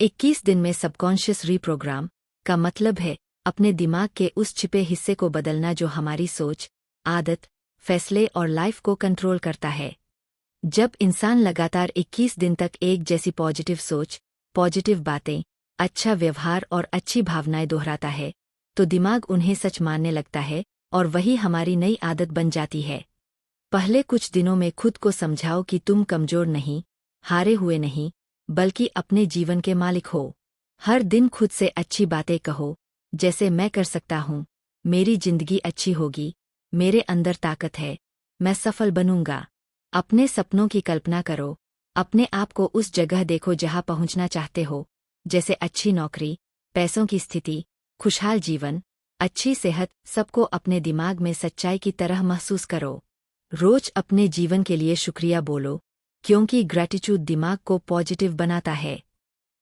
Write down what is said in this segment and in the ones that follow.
21 दिन में subconscious reprogram का मतलब है अपने दिमाग के उस छिपे हिस्से को बदलना जो हमारी सोच, आदत, फैसले और लाइफ को कंट्रोल करता है। जब इंसान लगातार 21 दिन तक एक जैसी पॉजिटिव सोच, पॉजिटिव बातें, अच्छा व्यवहार और अच्छी भावनाएं दोहराता है, तो दिमाग उन्हें सच मानने लगता है और वही हमारी नई आदत बन जाती है। पहले कुछ दिनों में खुद को समझाओ कि तुम कमजोर नहीं, हारे हुए नहीं, बल्कि अपने जीवन के मालिक हो। हर दिन खुद से अच्छी बातें कहो, जैसे मैं कर सकता हूँ, मेरी जिंदगी अच्छी होगी, मेरे अंदर ताकत है, मैं सफल बनूंगा। अपने सपनों की कल्पना करो, अपने आप को उस जगह देखो जहां पहुंचना चाहते हो, जैसे अच्छी नौकरी, पैसों की स्थिति, खुशहाल जीवन, अच्छी सेहत। सबको अपने दिमाग में सच्चाई की तरह महसूस करो। रोज अपने जीवन के लिए शुक्रिया बोलो, क्योंकि ग्रैटिट्यूड दिमाग को पॉजिटिव बनाता है।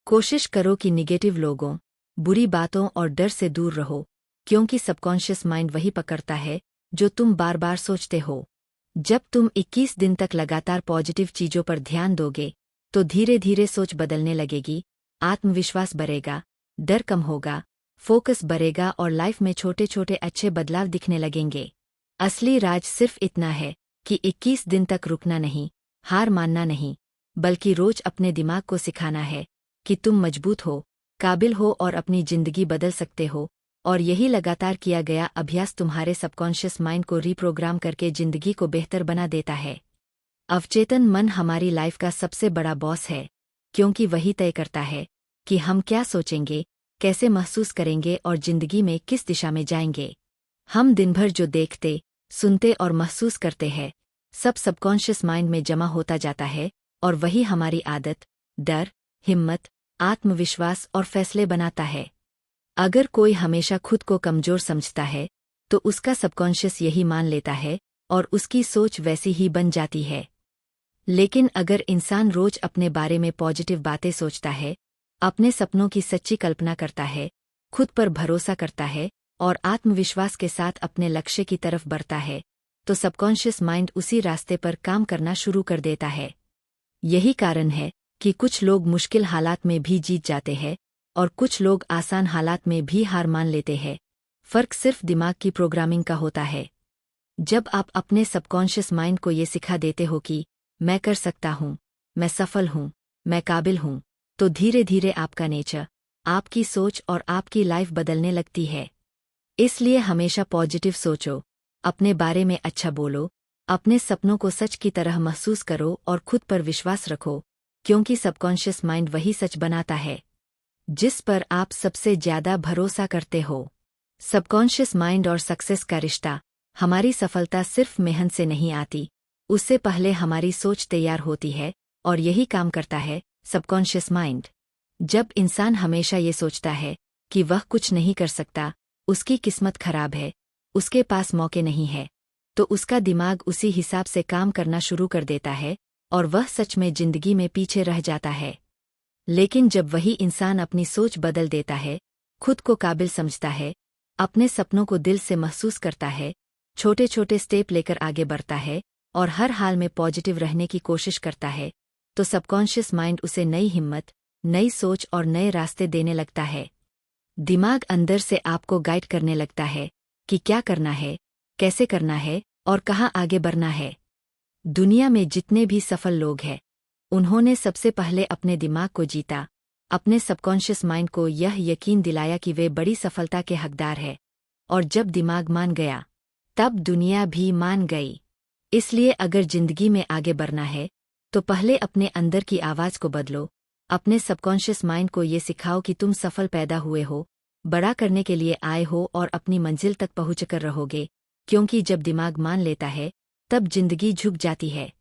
कोशिश करो कि निगेटिव लोगों, बुरी बातों और डर से दूर रहो, क्योंकि सबकॉन्शियस माइंड वही पकड़ता है जो तुम बार बार सोचते हो। जब तुम 21 दिन तक लगातार पॉजिटिव चीजों पर ध्यान दोगे, तो धीरे धीरे सोच बदलने लगेगी, आत्मविश्वास बढ़ेगा, डर कम होगा, फोकस बढ़ेगा और लाइफ में छोटे छोटे अच्छे बदलाव दिखने लगेंगे। असली राज सिर्फ इतना है कि 21 दिन तक रुकना नहीं, हार मानना नहीं, बल्कि रोज अपने दिमाग को सिखाना है कि तुम मजबूत हो, काबिल हो और अपनी जिंदगी बदल सकते हो। और यही लगातार किया गया अभ्यास तुम्हारे सबकॉन्शियस माइंड को रीप्रोग्राम करके जिंदगी को बेहतर बना देता है। अवचेतन मन हमारी लाइफ का सबसे बड़ा बॉस है, क्योंकि वही तय करता है कि हम क्या सोचेंगे, कैसे महसूस करेंगे और जिंदगी में किस दिशा में जाएंगे। हम दिन भर जो देखते, सुनते और महसूस करते हैं, सब सबकॉन्शियस माइंड में जमा होता जाता है और वही हमारी आदत, डर, हिम्मत, आत्मविश्वास और फैसले बनाता है। अगर कोई हमेशा खुद को कमजोर समझता है, तो उसका सबकॉन्शियस यही मान लेता है और उसकी सोच वैसी ही बन जाती है। लेकिन अगर इंसान रोज अपने बारे में पॉजिटिव बातें सोचता है, अपने सपनों की सच्ची कल्पना करता है, खुद पर भरोसा करता है और आत्मविश्वास के साथ अपने लक्ष्य की तरफ बढ़ता है, तो सबकॉन्शियस माइंड उसी रास्ते पर काम करना शुरू कर देता है। यही कारण है कि कुछ लोग मुश्किल हालात में भी जीत जाते हैं और कुछ लोग आसान हालात में भी हार मान लेते हैं। फर्क सिर्फ दिमाग की प्रोग्रामिंग का होता है। जब आप अपने सबकॉन्शियस माइंड को ये सिखा देते हो कि मैं कर सकता हूँ, मैं सफल हूँ, मैं काबिल हूँ, तो धीरे धीरे आपका नेचर, आपकी सोच और आपकी लाइफ बदलने लगती है। इसलिए हमेशा पॉजिटिव सोचो, अपने बारे में अच्छा बोलो, अपने सपनों को सच की तरह महसूस करो और खुद पर विश्वास रखो, क्योंकि सबकॉन्शियस माइंड वही सच बनाता है जिस पर आप सबसे ज्यादा भरोसा करते हो। सबकॉन्शियस माइंड और सक्सेस का रिश्ता। हमारी सफलता सिर्फ मेहनत से नहीं आती, उससे पहले हमारी सोच तैयार होती है और यही काम करता है सबकॉन्शियस माइंड। जब इंसान हमेशा ये सोचता है कि वह कुछ नहीं कर सकता, उसकी किस्मत खराब है, उसके पास मौके नहीं है, तो उसका दिमाग उसी हिसाब से काम करना शुरू कर देता है और वह सच में जिंदगी में पीछे रह जाता है। लेकिन जब वही इंसान अपनी सोच बदल देता है, खुद को काबिल समझता है, अपने सपनों को दिल से महसूस करता है, छोटे छोटे स्टेप लेकर आगे बढ़ता है और हर हाल में पॉजिटिव रहने की कोशिश करता है, तो सबकॉन्शियस माइंड उसे नई हिम्मत, नई सोच और नए रास्ते देने लगता है। दिमाग अंदर से आपको गाइड करने लगता है कि क्या करना है, कैसे करना है और कहाँ आगे बढ़ना है। दुनिया में जितने भी सफल लोग हैं, उन्होंने सबसे पहले अपने दिमाग को जीता, अपने सबकॉन्शियस माइंड को यह यकीन दिलाया कि वे बड़ी सफलता के हकदार हैं, और जब दिमाग मान गया, तब दुनिया भी मान गई। इसलिए अगर जिंदगी में आगे बढ़ना है, तो पहले अपने अंदर की आवाज को बदलो, अपने सबकॉन्शियस माइंड को ये सिखाओ कि तुम सफल पैदा हुए हो, बड़ा करने के लिए आए हो और अपनी मंजिल तक पहुंचकर रहोगे, क्योंकि जब दिमाग मान लेता है, तब जिंदगी झुक जाती है।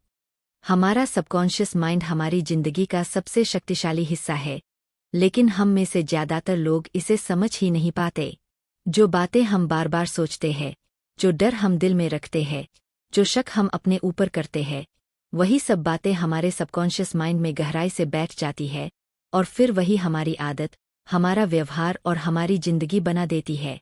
हमारा सबकॉन्शियस माइंड हमारी जिंदगी का सबसे शक्तिशाली हिस्सा है, लेकिन हम में से ज्यादातर लोग इसे समझ ही नहीं पाते। जो बातें हम बार बार सोचते हैं, जो डर हम दिल में रखते हैं, जो शक हम अपने ऊपर करते हैं, वही सब बातें हमारे सबकॉन्शियस माइंड में गहराई से बैठ जाती है और फिर वही हमारी आदत, हमारा व्यवहार और हमारी जिंदगी बना देती है।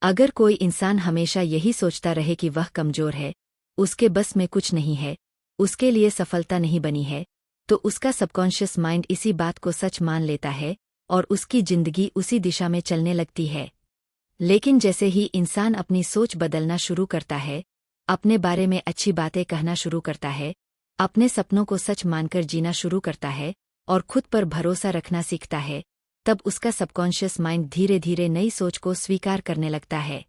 अगर कोई इंसान हमेशा यही सोचता रहे कि वह कमजोर है, उसके बस में कुछ नहीं है, उसके लिए सफलता नहीं बनी है, तो उसका सबकॉन्शियस माइंड इसी बात को सच मान लेता है और उसकी जिंदगी उसी दिशा में चलने लगती है। लेकिन जैसे ही इंसान अपनी सोच बदलना शुरू करता है, अपने बारे में अच्छी बातें कहना शुरू करता है, अपने सपनों को सच मानकर जीना शुरू करता है और खुद पर भरोसा रखना सीखता है, तब उसका सबकॉन्शियस माइंड धीरे धीरे नई सोच को स्वीकार करने लगता है।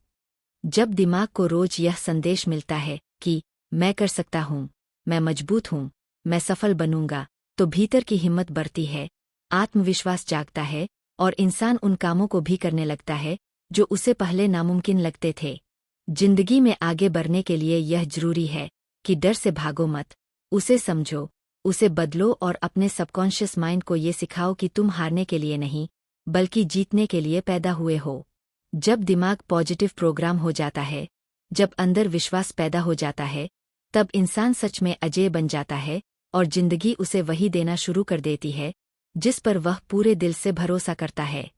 जब दिमाग को रोज यह संदेश मिलता है कि मैं कर सकता हूँ, मैं मजबूत हूँ, मैं सफल बनूंगा, तो भीतर की हिम्मत बढ़ती है, आत्मविश्वास जागता है और इंसान उन कामों को भी करने लगता है जो उसे पहले नामुमकिन लगते थे। जिंदगी में आगे बढ़ने के लिए यह जरूरी है कि डर से भागो मत, उसे समझो, उसे बदलो और अपने सबकॉन्शियस माइंड को ये सिखाओ कि तुम हारने के लिए नहीं, बल्कि जीतने के लिए पैदा हुए हो। जब दिमाग पॉजिटिव प्रोग्राम हो जाता है, जब अंदर विश्वास पैदा हो जाता है, तब इंसान सच में अजेय बन जाता है और जिंदगी उसे वही देना शुरू कर देती है जिस पर वह पूरे दिल से भरोसा करता है।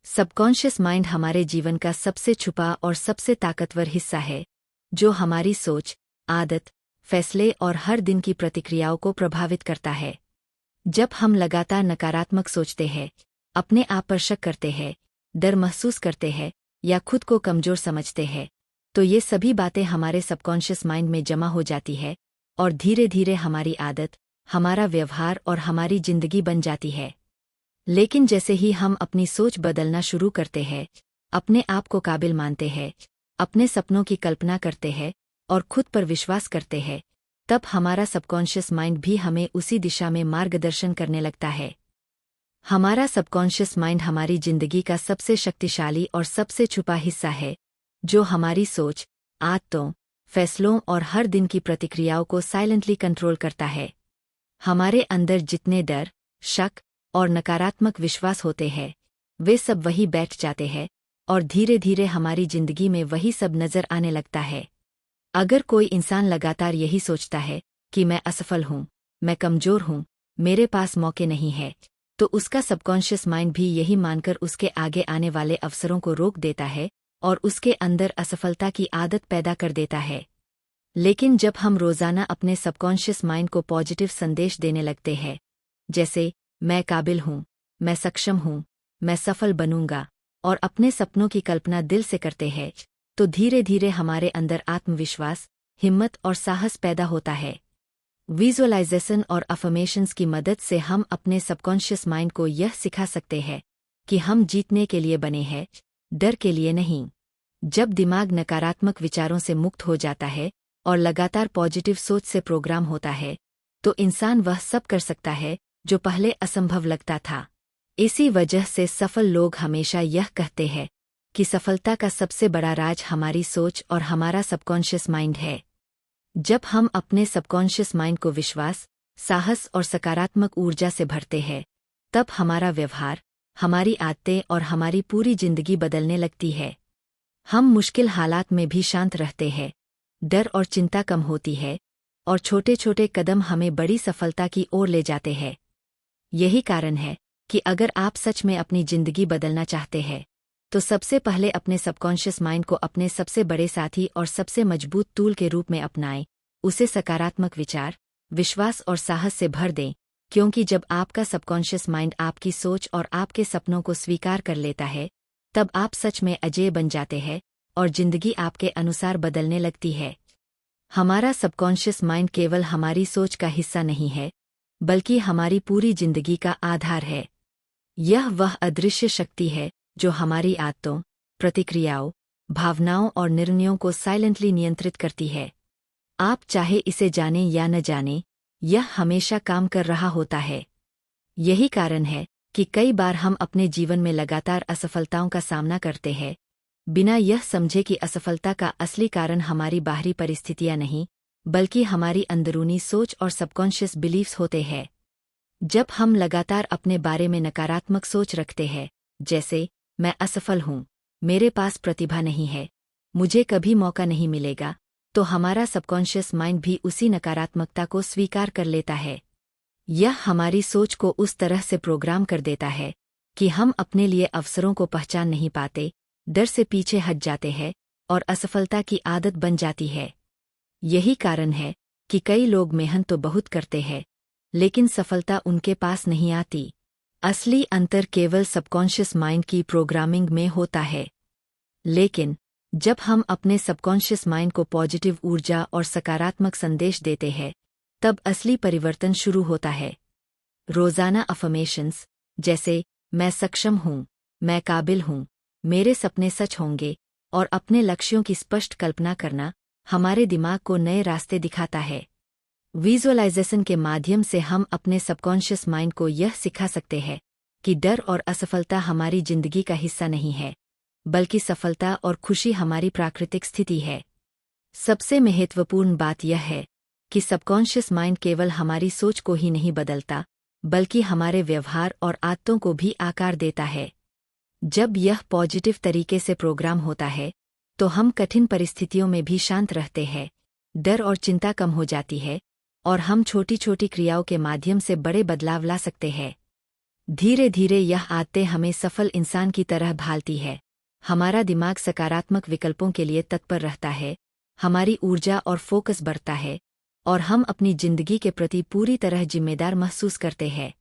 सबकॉन्शियस माइंड हमारे जीवन का सबसे छुपा और सबसे ताकतवर हिस्सा है, जो हमारी सोच, आदत, फैसले और हर दिन की प्रतिक्रियाओं को प्रभावित करता है। जब हम लगातार नकारात्मक सोचते हैं, अपने आप पर शक करते हैं, डर महसूस करते हैं या खुद को कमजोर समझते हैं, तो ये सभी बातें हमारे सबकॉन्शियस माइंड में जमा हो जाती है और धीरे धीरे हमारी आदत, हमारा व्यवहार और हमारी जिंदगी बन जाती है। लेकिन जैसे ही हम अपनी सोच बदलना शुरू करते हैं, अपने आप को काबिल मानते हैं, अपने सपनों की कल्पना करते हैं और खुद पर विश्वास करते हैं, तब हमारा सबकॉन्शियस माइंड भी हमें उसी दिशा में मार्गदर्शन करने लगता है। हमारा सबकॉन्शियस माइंड हमारी जिंदगी का सबसे शक्तिशाली और सबसे छुपा हिस्सा है, जो हमारी सोच, आदतों, फैसलों और हर दिन की प्रतिक्रियाओं को साइलेंटली कंट्रोल करता है। हमारे अंदर जितने डर, शक और नकारात्मक विश्वास होते हैं, वे सब वही बैठ जाते हैं और धीरे धीरे हमारी जिंदगी में वही सब नजर आने लगता है। अगर कोई इंसान लगातार यही सोचता है कि मैं असफल हूँ, मैं कमजोर हूँ, मेरे पास मौके नहीं है, तो उसका सबकॉन्शियस माइंड भी यही मानकर उसके आगे आने वाले अवसरों को रोक देता है और उसके अंदर असफलता की आदत पैदा कर देता है। लेकिन जब हम रोजाना अपने सबकॉन्शियस माइंड को पॉजिटिव संदेश देने लगते हैं, जैसे मैं काबिल हूँ, मैं सक्षम हूँ, मैं सफल बनूंगा, और अपने सपनों की कल्पना दिल से करते हैं, तो धीरे धीरे हमारे अंदर आत्मविश्वास, हिम्मत और साहस पैदा होता है। विजुअलाइजेशन और अफर्मेशंस की मदद से हम अपने सबकॉन्शियस माइंड को यह सिखा सकते हैं कि हम जीतने के लिए बने हैं, डर के लिए नहीं। जब दिमाग नकारात्मक विचारों से मुक्त हो जाता है और लगातार पॉजिटिव सोच से प्रोग्राम होता है, तो इंसान वह सब कर सकता है जो पहले असंभव लगता था। इसी वजह से सफल लोग हमेशा यह कहते हैं कि सफलता का सबसे बड़ा राज हमारी सोच और हमारा सबकॉन्शियस माइंड है। जब हम अपने सबकॉन्शियस माइंड को विश्वास, साहस और सकारात्मक ऊर्जा से भरते हैं, तब हमारा व्यवहार, हमारी आदतें और हमारी पूरी जिंदगी बदलने लगती है। हम मुश्किल हालात में भी शांत रहते हैं, डर और चिंता कम होती है और छोटे छोटे कदम हमें बड़ी सफलता की ओर ले जाते हैं। यही कारण है कि अगर आप सच में अपनी जिंदगी बदलना चाहते हैं, तो सबसे पहले अपने सबकॉन्शियस माइंड को अपने सबसे बड़े साथी और सबसे मजबूत टूल के रूप में अपनाएं, उसे सकारात्मक विचार, विश्वास और साहस से भर दें, क्योंकि जब आपका सबकॉन्शियस माइंड आपकी सोच और आपके सपनों को स्वीकार कर लेता है, तब आप सच में अजेय बन जाते हैं और जिंदगी आपके अनुसार बदलने लगती है। हमारा सबकॉन्शियस माइंड केवल हमारी सोच का हिस्सा नहीं है, बल्कि हमारी पूरी जिंदगी का आधार है। यह वह अदृश्य शक्ति है जो हमारी आदतों, प्रतिक्रियाओं, भावनाओं और निर्णयों को साइलेंटली नियंत्रित करती है। आप चाहे इसे जानें या न जानें, यह हमेशा काम कर रहा होता है। यही कारण है कि कई बार हम अपने जीवन में लगातार असफलताओं का सामना करते हैं, बिना यह समझे कि असफलता का असली कारण हमारी बाहरी परिस्थितियां नहीं, बल्कि हमारी अंदरूनी सोच और सबकॉन्शियस बिलीफ्स होते हैं। जब हम लगातार अपने बारे में नकारात्मक सोच रखते हैं, जैसे मैं असफल हूँ, मेरे पास प्रतिभा नहीं है, मुझे कभी मौका नहीं मिलेगा, तो हमारा सबकॉन्शियस माइंड भी उसी नकारात्मकता को स्वीकार कर लेता है। यह हमारी सोच को उस तरह से प्रोग्राम कर देता है कि हम अपने लिए अवसरों को पहचान नहीं पाते, डर से पीछे हट जाते हैं और असफलता की आदत बन जाती है। यही कारण है कि कई लोग मेहनत तो बहुत करते हैं, लेकिन सफलता उनके पास नहीं आती। असली अंतर केवल सबकॉन्शियस माइंड की प्रोग्रामिंग में होता है। लेकिन जब हम अपने सबकॉन्शियस माइंड को पॉजिटिव ऊर्जा और सकारात्मक संदेश देते हैं, तब असली परिवर्तन शुरू होता है। रोजाना अफर्मेशंस जैसे मैं सक्षम हूँ, मैं काबिल हूँ, मेरे सपने सच होंगे और अपने लक्ष्यों की स्पष्ट कल्पना करना हमारे दिमाग को नए रास्ते दिखाता है। विजुअलाइजेशन के माध्यम से हम अपने सबकॉन्शियस माइंड को यह सिखा सकते हैं कि डर और असफलता हमारी जिंदगी का हिस्सा नहीं है, बल्कि सफलता और खुशी हमारी प्राकृतिक स्थिति है। सबसे महत्वपूर्ण बात यह है कि सबकॉन्शियस माइंड केवल हमारी सोच को ही नहीं बदलता, बल्कि हमारे व्यवहार और आदतों को भी आकार देता है। जब यह पॉजिटिव तरीके से प्रोग्राम होता है, तो हम कठिन परिस्थितियों में भी शांत रहते हैं, डर और चिंता कम हो जाती है, और हम छोटी छोटी क्रियाओं के माध्यम से बड़े बदलाव ला सकते हैं। धीरे धीरे यह आदतें हमें सफल इंसान की तरह ढालती है। हमारा दिमाग सकारात्मक विकल्पों के लिए तत्पर रहता है, हमारी ऊर्जा और फोकस बढ़ता है, और हम अपनी जिंदगी के प्रति पूरी तरह जिम्मेदार महसूस करते हैं।